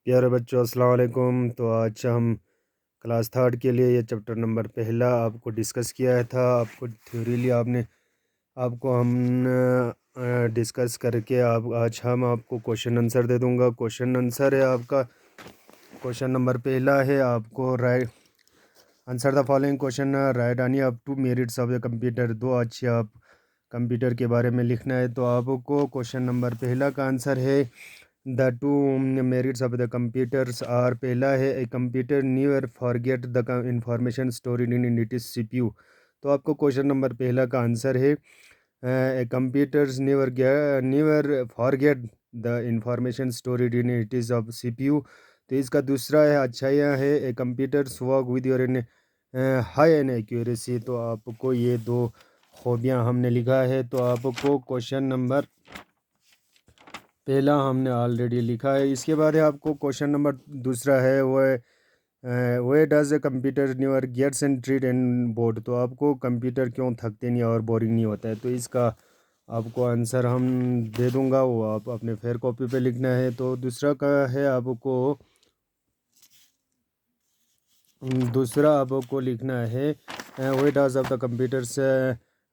प्यारे बच्चों अस्सलाम वालेकुम। तो आज हम क्लास थर्ड के लिए ये चैप्टर नंबर पहला आपको डिस्कस किया था। आपको थ्योरीली आपको हम डिस्कस करके आप आज हम आपको क्वेश्चन आंसर दे दूंगा। क्वेश्चन आंसर है आपका क्वेश्चन नंबर पहला है आपको write answer the following question write any up to merits of the computer. दो अच्छे आप कंप्यूटर के बारे में लिखना है। तो आपको क्वेश्चन नंबर पहला का आंसर है the two merits of the computers are. पहला है a computer never forget the information stored in it is CPU. तो आपको क्वेश्चन नंबर पहला का आंसर है a computers never forget the information stored in it is of CPU. तो इसका दूसरा है अच्छाइयाँ है a computers work with your in high an accuracy. तो आपको ये दो खूबियाँ हमने लिखा है। तो आपको क्वेश्चन नंबर पहला हमने ऑलरेडी लिखा है। इसके बाद है आपको क्वेश्चन नंबर दूसरा है वो why does a computer never gets and tired and bored. तो आपको कंप्यूटर क्यों थकते नहीं और बोरिंग नहीं होता है। तो इसका आपको आंसर हम दे दूंगा, वो आप अपने फेयर कॉपी पे लिखना है। तो दूसरा आपको लिखना है why does of the computers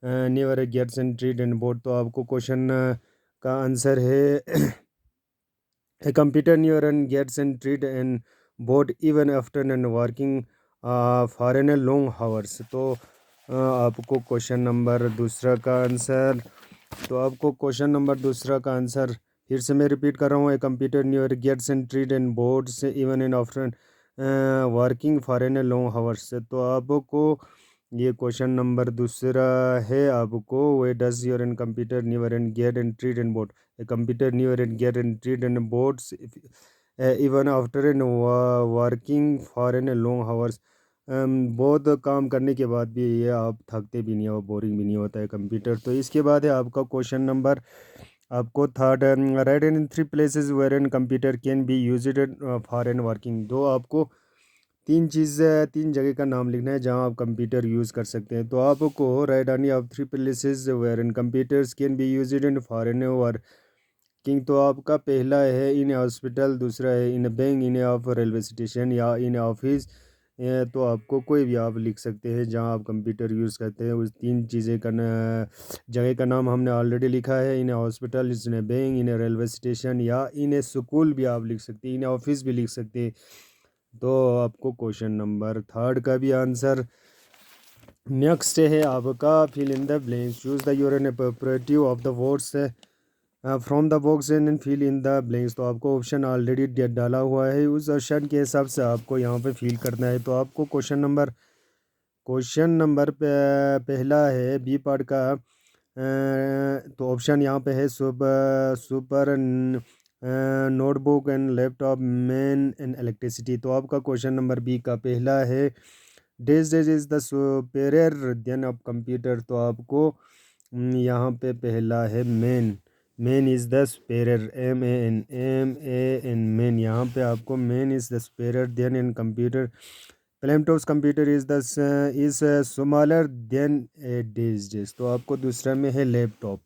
never gets and tired and bored. तो आपको क्वेश्चन का आंसर है A computer neuron gets and treat and bored even after and working for an long hours। तो आपको क्वेश्चन नंबर दूसरा का answer तो आपको क्वेश्चन नंबर दूसरा का आंसर फिर से मैं रिपीट कर रहा हूँ। A computer never gets and tired and bores even in after working for an long hours. तो आपको ये क्वेश्चन नंबर दूसरा है आपको why does your and computer never and get and tired and bored. A computer never and get and treat and boards even after and working for an long hours। बहुत काम करने के बाद भी ये आप थकते भी नहीं हो, बोरिंग भी नहीं होता है कंप्यूटर। तो इसके बाद है आपका क्वेश्चन नंबर आपको third write in three places where an computer can be used for an working. दो आपको तीन जगह का नाम लिखना है जहां आप कंप्यूटर यूज़ कर सकते हैं। तो आपको write any of three places where an computers can be used in for an working. तो आपका पहला है इन हॉस्पिटल, दूसरा है in bank, in of railway station या इन ऑफिस। तो आपको कोई भी आप लिख सकते हैं जहां आप कंप्यूटर यूज़ करते हैं। उस तीन चीज़ें का जगह का नाम हमने ऑलरेडी लिखा है। In hospital, in bank, in railway station या इन स्कूल भी आप लिख सकते हैं, इन ऑफिस भी लिख सकते हैं। तो आपको क्वेश्चन नंबर थर्ड का भी आंसर नेक्स्ट है आपका fill in the blanks choose the your appropriative of the words from the box and fill in the blanks. तो आपको ऑप्शन ऑलरेडी डाला हुआ है, उस ऑप्शन के हिसाब से आपको यहाँ पे फिल करना है। तो आपको क्वेश्चन नंबर पहला है बी पार्ट का तो ऑप्शन यहाँ पे है super notebook and laptop man and electricity. तो आपका क्वेश्चन नंबर बी का पहला है days is the superior than of computer. तो आपको यहाँ पे पहला है man is the superior M-A-N man. यहाँ पे आपको man is the superior than in computer. प्लेमटोस computer is smaller than a days. तो आपको दूसरा में है लैपटॉप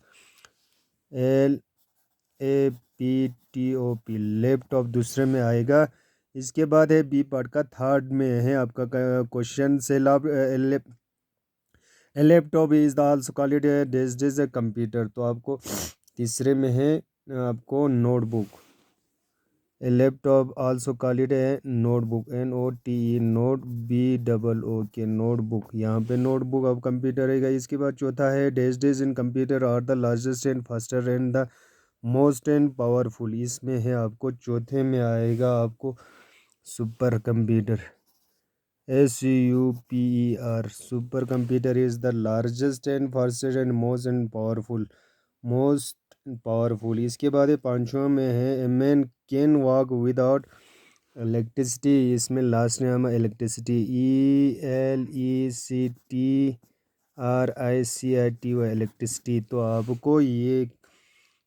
LAPTOP लैपटॉप दूसरे में आएगा। इसके बाद है बी पार्ट का थर्ड में है आपका क्वेश्चन से laptop is the also called days computer. तो आपको तीसरे में है आपको notebook laptop also called notebook NOTE note BOOK notebook. यहाँ पे नोटबुक अब कंप्यूटर रहेगा। इसके बाद चौथा है days in computer are the largest and faster and the most and powerful. इसमें है आपको चौथे में आएगा आपको super computer SUPER super computer is the largest and fastest and most powerful. इसके बाद पांचवा में है a man can walk without electricity. इसमें लास्ट नेम है इलेक्ट्रिसिटी ELECTRICITY इलेक्ट्रिसिटी। तो आपको ये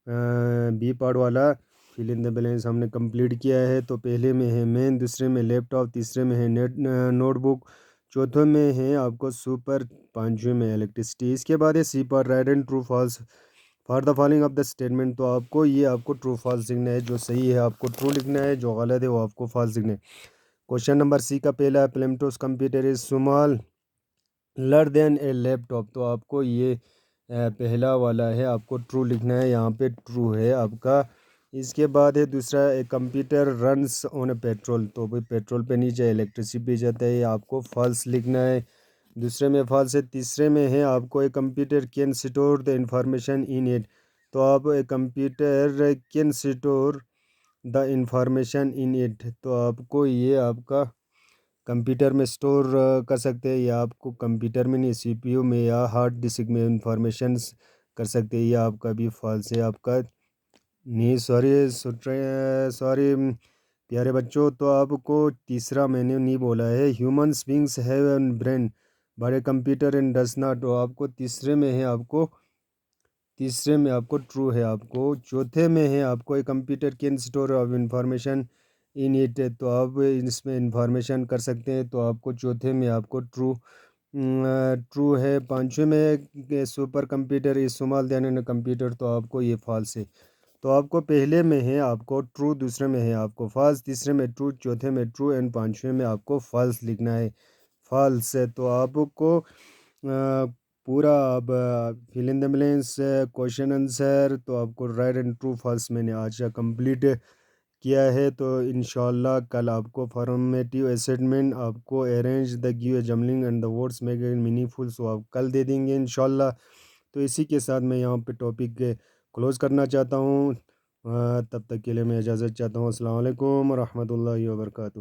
बी पार्ट वाला फिल इन द बैलेंस हमने कंप्लीट किया है। तो पहले में है मैन, दूसरे में लैपटॉप, तीसरे में है नोटबुक, चौथे में है आपको सुपर, पांचवें में इलेक्ट्रिसिटी। इसके बाद है C part write and true false for the following of the statement, तो आपको ये आपको ट्रू फॉल्स लिखना है। जो सही है आपको ट्रू लिखना है, जो गलत है वो आपको फॉल्स लिखना है। क्वेश्चन नंबर सी का पहला, प्लेमटोस कंप्यूटर इज स्मॉल लर देन ए लैपटॉप, तो आपको ये पहला वाला है आपको ट्रू लिखना है, यहाँ पे ट्रू है आपका। इसके बाद है दूसरा, a computer runs on A petrol, तो भाई पेट्रोल पे नहीं जाए इलेक्ट्रिसिटी पे जाता है, ये आपको फॉल्स लिखना है। दूसरे में फॉल्स है। तीसरे में है आपको a computer can store the information in it, तो आप a computer can store the information in it, तो आपको ये आपका कंप्यूटर में स्टोर कर सकते हैं, या आपको कंप्यूटर में नहीं सीपीयू में या हार्ड डिस्क में इंफॉर्मेशंस कर सकते हैं, ये आपका भी फॉल्स है आपका। नहीं सॉरी, सॉरी प्यारे बच्चों, तो आपको तीसरा मैंने नहीं बोला है, humans beings have an brain but a computer and does not, तो आपको तीसरे में है आपको, तीसरे में आपको ट्रू है आपको। चौथे में है आपको a computer can store of information in it, तो आप इसमें इंफॉर्मेशन कर सकते हैं, तो आपको चौथे में आपको ट्रू ट्रू है। पांचवें में super computer is small than computer, तो आपको ये फॉल्स है। तो आपको पहले में है आपको ट्रू, दूसरे में है आपको फॉल्स, तीसरे में ट्रू, चौथे में ट्रू एंड पांचवें में आपको फॉल्स लिखना है। फॉल्स है तो आपको पूरा अब fill in the blanks question answer, तो आपको राइट एंड ट्रू फॉल्स मैंने आज कंप्लीट किया है। तो इंशाल्लाह कल आपको फॉर्मेटिव असेसमेंट आपको arrange the give jumbling and the words make it meaningful, so आप कल दे देंगे इंशाल्लाह। तो इसी के साथ मैं यहाँ पे टॉपिक क्लोज़ करना चाहता हूँ। तब तक के लिए मैं इजाज़त चाहता हूँ। अस्सलाम वालेकुम रहमतुल्लाहि व बरकातुहू।